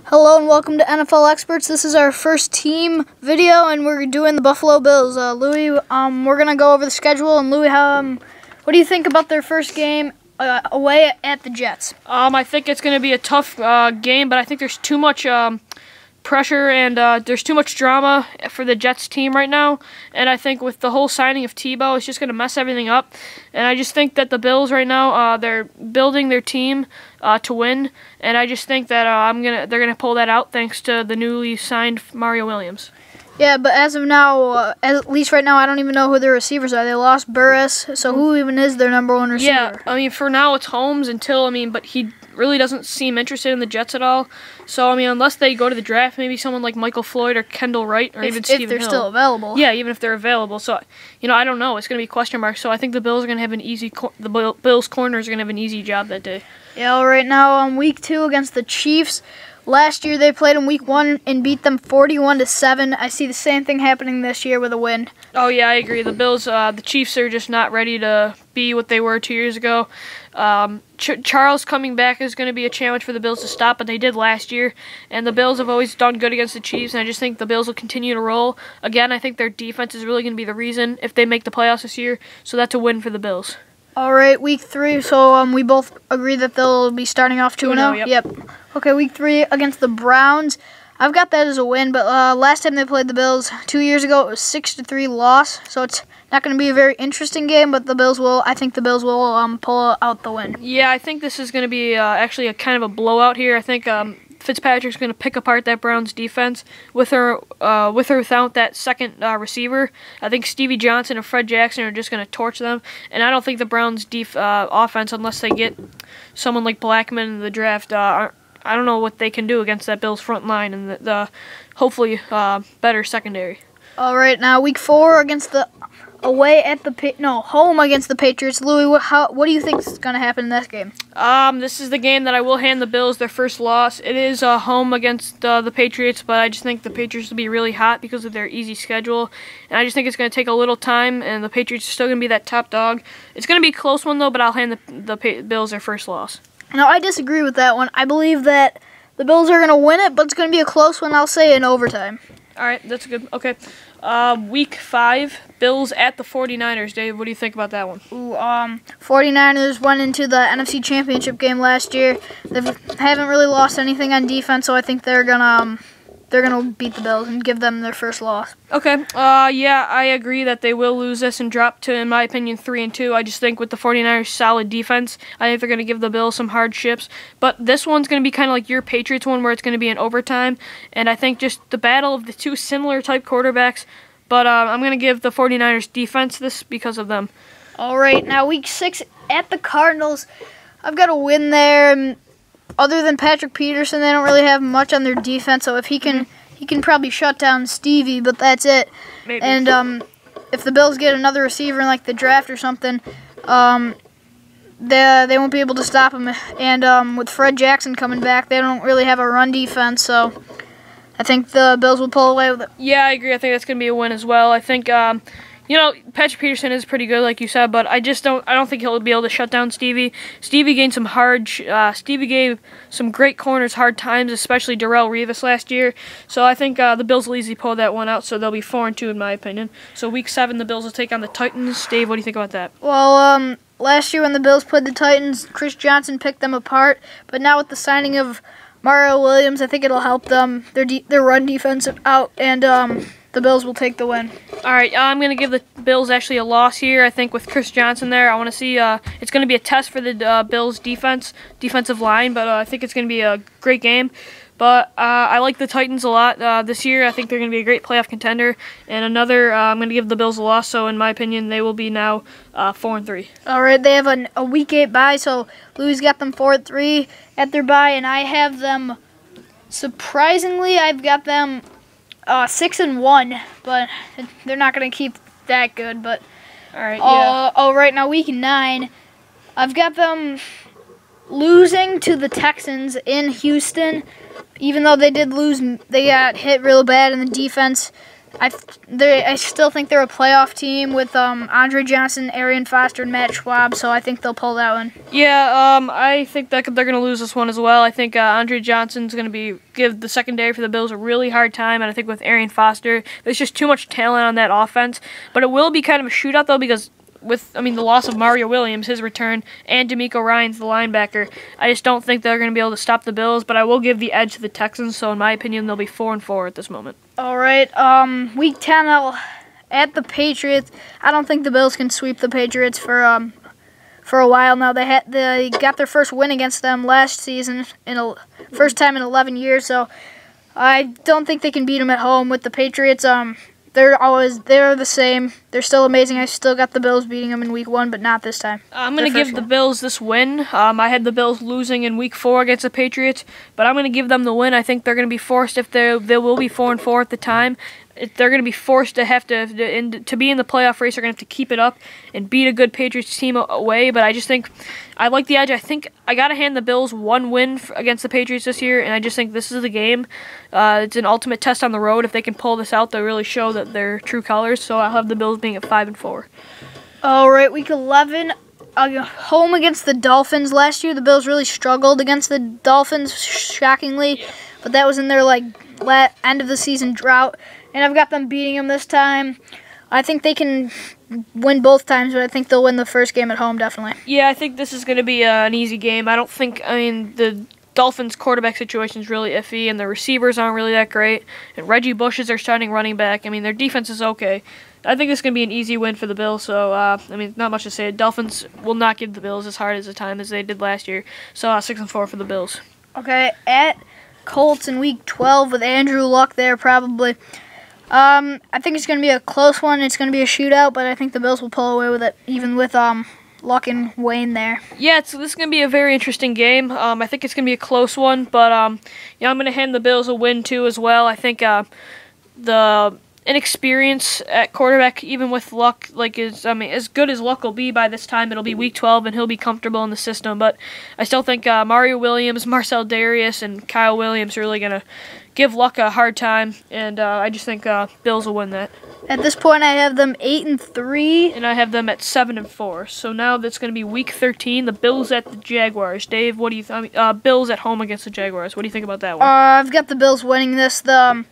Hello and welcome to NFL Experts. This is our first team video, and we're doing the Buffalo Bills. Louie, we're gonna go over the schedule. And Louie, what do you think about their first game away at the Jets? I think it's gonna be a tough game, but I think there's too much pressure and there's too much drama for the Jets team right now. And I think with the whole signing of Tebow, it's just gonna mess everything up. And I just think that the Bills right now, they're building their team to win, and I just think that they're gonna pull that out thanks to the newly signed Mario Williams. Yeah, but as of now, at least right now, I don't even know who their receivers are. They lost Burris, so who even is their number one receiver? Yeah, I mean, for now it's Holmes but he really doesn't seem interested in the Jets at all. So, I mean, unless they go to the draft, maybe someone like Michael Floyd or Kendall Wright or even Stephen Hill. If they're still available. Yeah, even if they're available. So, I don't know. It's going to be a question mark. So, I think the Bills are going to have an easy Bills corners are going to have an easy job that day. Yeah, right now on week 2 against the Chiefs. Last year they played in week 1 and beat them 41-7. I see the same thing happening this year with a win. Oh yeah, I agree. The Bills, the Chiefs are just not ready to be what they were 2 years ago. Charles coming back is going to be a challenge for the Bills to stop, but they did last year. And the Bills have always done good against the Chiefs, and I just think the Bills will continue to roll. Again, I think their defense is really going to be the reason if they make the playoffs this year. So that's a win for the Bills. All right, week 3. So we both agree that they'll be starting off 2-0. Yep. Okay, week 3 against the Browns. I've got that as a win, but last time they played the Bills 2 years ago, it was 6-3 loss. So it's not going to be a very interesting game, but I think the Bills will pull out the win. Yeah, I think this is going to be actually a kind of a blowout here. I think Fitzpatrick's going to pick apart that Browns defense with or without that second receiver. I think Stevie Johnson and Fred Jackson are just going to torch them, and I don't think the Browns' offense, unless they get someone like Blackman in the draft, I don't know what they can do against that Bills front line and the hopefully better secondary. All right, now week 4 against the home against the Patriots. Louie, what do you think is going to happen in this game? This is the game that I will hand the Bills their first loss. It is home against the Patriots, but I just think the Patriots will be really hot because of their easy schedule. And I just think it's going to take a little time, and the Patriots are still going to be that top dog. It's going to be a close one, though, but I'll hand the Bills their first loss. No, I disagree with that one. I believe that the Bills are going to win it, but it's going to be a close one. I'll say in overtime. All right, that's good. Okay. Week 5, Bills at the 49ers. Dave, what do you think about that one? 49ers went into the NFC Championship game last year. They haven't really lost anything on defense, so I think they're gonna beat the Bills and give them their first loss. Okay. Yeah, I agree that they will lose this and drop to, in my opinion, 3-2. I just think with the 49ers' solid defense, I think they're going to give the Bills some hardships. But this one's going to be kind of like your Patriots one, where it's going to be in overtime. And I think just the battle of the two similar type quarterbacks. But I'm going to give the 49ers defense this because of them. All right. Now, week 6 at the Cardinals. I've got a win there. Other than Patrick Peterson, they don't really have much on their defense. So if he can probably shut down Stevie, but that's it. Maybe. And if the Bills get another receiver in like the draft or something, they won't be able to stop him. And with Fred Jackson coming back, they don't really have a run defense. So I think the Bills will pull away with it. Yeah, I agree. I think that's going to be a win as well. I think Patrick Peterson is pretty good, like you said, but I don't think he'll be able to shut down Stevie. Stevie gave some great corners hard times, especially Darrelle Revis last year. So I think the Bills will easily pull that one out, so they'll be 4-2 in my opinion. So week 7, the Bills will take on the Titans. Dave, what do you think about that? Well, last year when the Bills played the Titans, Chris Johnson picked them apart, but now with the signing of Mario Williams, I think it'll help them, their run defense out, and the Bills will take the win. All right, I'm going to give the Bills actually a loss here. I think with Chris Johnson there, I want to see it's going to be a test for the Bills' defensive line, but I think it's going to be a great game. But I like the Titans a lot this year. I think they're going to be a great playoff contender. And I'm going to give the Bills a loss, so in my opinion, they will be now 4-3. All right, they have a week 8 bye, so Louie's got them 4-3 at their bye, and I have them, surprisingly, I've got them 6-1, but they're not going to keep that good. But all right, yeah. All right, now week 9, I've got them losing to the Texans in Houston. Even though they did lose, they got hit real bad in the defense. I still think they're a playoff team with Andre Johnson, Arian Foster, and Matt Schwab, so I think they'll pull that one. Yeah, I think that they're going to lose this one as well. I think Andre Johnson's going to give the secondary for the Bills a really hard time, and I think with Arian Foster, there's just too much talent on that offense. But it will be kind of a shootout, though, because the loss of Mario Williams, his return, and D'Amico Ryans, the linebacker, I just don't think they're going to be able to stop the Bills, but I will give the edge to the Texans, so in my opinion, they'll be 4-4 at this moment. All right, Week 10 at the Patriots. I don't think the Bills can sweep the Patriots for a while now. They got their first win against them last season, first time in 11 years, so I don't think they can beat them at home. With the Patriots, they're the same. They're still amazing. I still got the Bills beating them in Week 1, but not this time. I'm going to give the Bills this win. I had the Bills losing in Week 4 against the Patriots, but I'm going to give them the win. I think they're going to be forced, if they will be 4-4 at the time, they're going to be forced to have to be in the playoff race. They're going to have to keep it up and beat a good Patriots team away. But I just think I like the edge. I think I got to hand the Bills one win against the Patriots this year, and I just think this is the game. It's an ultimate test on the road. If they can pull this out, they'll really show that they're true colors. So I'll have the Bills being at 5-4. All right, Week 11. Home against the Dolphins. Last year, the Bills really struggled against the Dolphins, shockingly, but that was in their end of the season drought. And I've got them beating them this time. I think they can win both times, but I think they'll win the first game at home, definitely. Yeah, I think this is going to be an easy game. The Dolphins' quarterback situation is really iffy, and the receivers aren't really that great. And Reggie Bush is their starting running back. Their defense is okay. I think it's going to be an easy win for the Bills, so, not much to say. Dolphins will not give the Bills as hard as a time as they did last year. So, 6-4 for the Bills. Okay, at Colts in Week 12 with Andrew Luck there, probably. I think it's going to be a close one. It's going to be a shootout, but I think the Bills will pull away with it, even with Luck and Wayne there. Yeah, this is going to be a very interesting game. I think it's going to be a close one, but I'm going to hand the Bills a win, too, as well. I think the inexperience at quarterback, even with Luck, as good as Luck will be by this time, it'll be Week 12, and he'll be comfortable in the system. But I still think Mario Williams, Marcel Darius, and Kyle Williams are really going to give Luck a hard time, and I just think Bills will win that. At this point, I have them 8-3. And I have them at 7-4. So now that's going to be Week 13, the Bills at the Jaguars. Dave, what do you think? Bills at home against the Jaguars. What do you think about that one? I've got the Bills winning this. The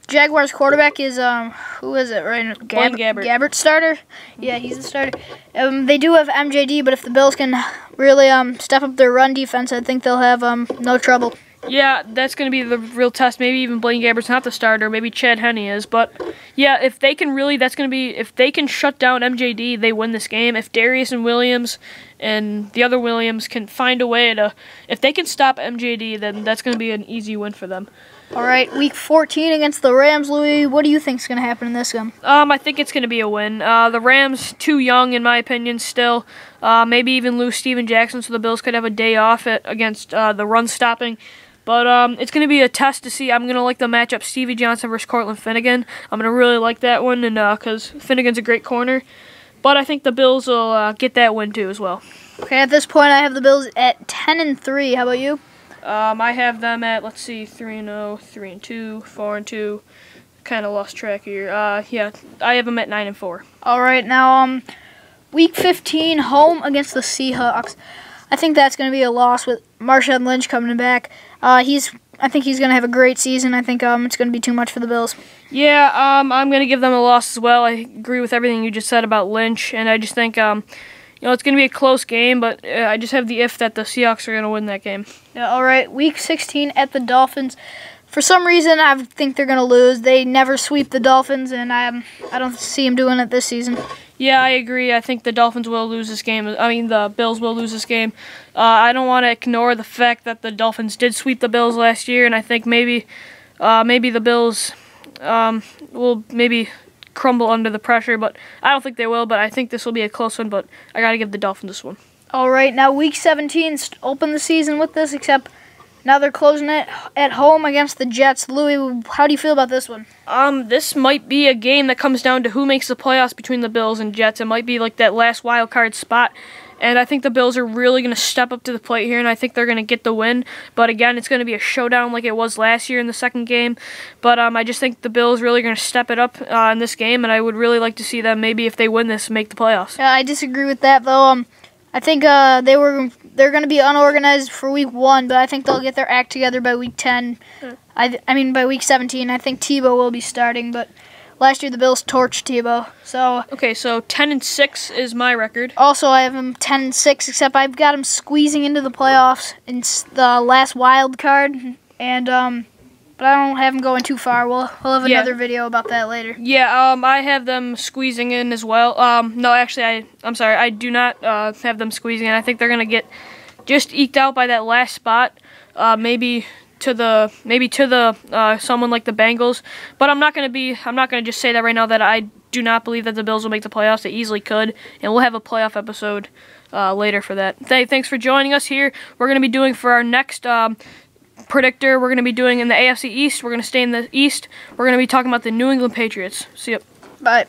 Jaguars quarterback is, who is it right now? Blaine Gabbert. Gabbert starter? Yeah, he's the starter. They do have MJD, but if the Bills can really step up their run defense, I think they'll have no trouble. Yeah, that's going to be the real test. Maybe even Blaine Gabbert's not the starter. Maybe Chad Henne is. But, yeah, if they can really, if they can shut down MJD, they win this game. If Darius and Williams and the other Williams can find a way if they can stop MJD, then that's going to be an easy win for them. All right, Week 14 against the Rams, Louie. What do you think is going to happen in this game? I think it's going to be a win. The Rams, too young, in my opinion, still. Maybe even lose Steven Jackson, so the Bills could have a day off against the run stopping. But it's going to be a test to see. I'm going to like the matchup Stevie Johnson versus Cortland Finnegan. I'm going to really like that one, and because Finnegan's a great corner. But I think the Bills will get that win, too, as well. Okay, at this point, I have the Bills at 10-3. How about you? I have them at, 3-0, 3-2, 4-2. Kind of lost track here. Yeah, I have them at 9-4. All right, now Week 15, home against the Seahawks. I think that's going to be a loss with Marshawn Lynch coming back. I think he's going to have a great season. I think it's going to be too much for the Bills. Yeah, I'm going to give them a loss as well. I agree with everything you just said about Lynch, and I just think it's going to be a close game, but I just have the if that the Seahawks are going to win that game. Yeah, all right, Week 16 at the Dolphins. For some reason, I think they're going to lose. They never sweep the Dolphins, and I don't see them doing it this season. Yeah, I agree. I think the Dolphins will lose this game. The Bills will lose this game. I don't want to ignore the fact that the Dolphins did sweep the Bills last year, and I think maybe the Bills will maybe crumble under the pressure, but I don't think they will. But I think this will be a close one, but I got to give the Dolphins this one. All right, now Week 17, open the season with this, except now they're closing it at home against the Jets. Louie, how do you feel about this one? This might be a game that comes down to who makes the playoffs between the Bills and Jets. It might be like that last wild card spot. And I think the Bills are really going to step up to the plate here, and I think they're going to get the win. But again, it's going to be a showdown like it was last year in the second game. But I just think the Bills really going to step it up in this game, and I would really like to see them, maybe if they win this, make the playoffs. Yeah, I disagree with that, though. I think they're going to be unorganized for week 1, but I think they'll get their act together by week 10. I mean, by week 17. I think Tebow will be starting, but last year the Bills torched Tebow. So okay, so 10-6 is my record. Also, I have him 10-6, except I've got him squeezing into the playoffs in the last wild card, and but I don't have him going too far. We'll have another video about that later. Yeah, I have them squeezing in as well. No, actually, I'm sorry, I do not have them squeezing in. I think they're gonna get just eked out by that last spot, maybe to the someone like the Bengals. But I'm not gonna just say that right now that I do not believe that the Bills will make the playoffs. They easily could, and we'll have a playoff episode later for that. Thanks for joining us here. We're gonna be doing for our next predictor. We're going to be doing in the AFC East. We're going to stay in the East. We're going to be talking about the New England Patriots. See ya. Bye.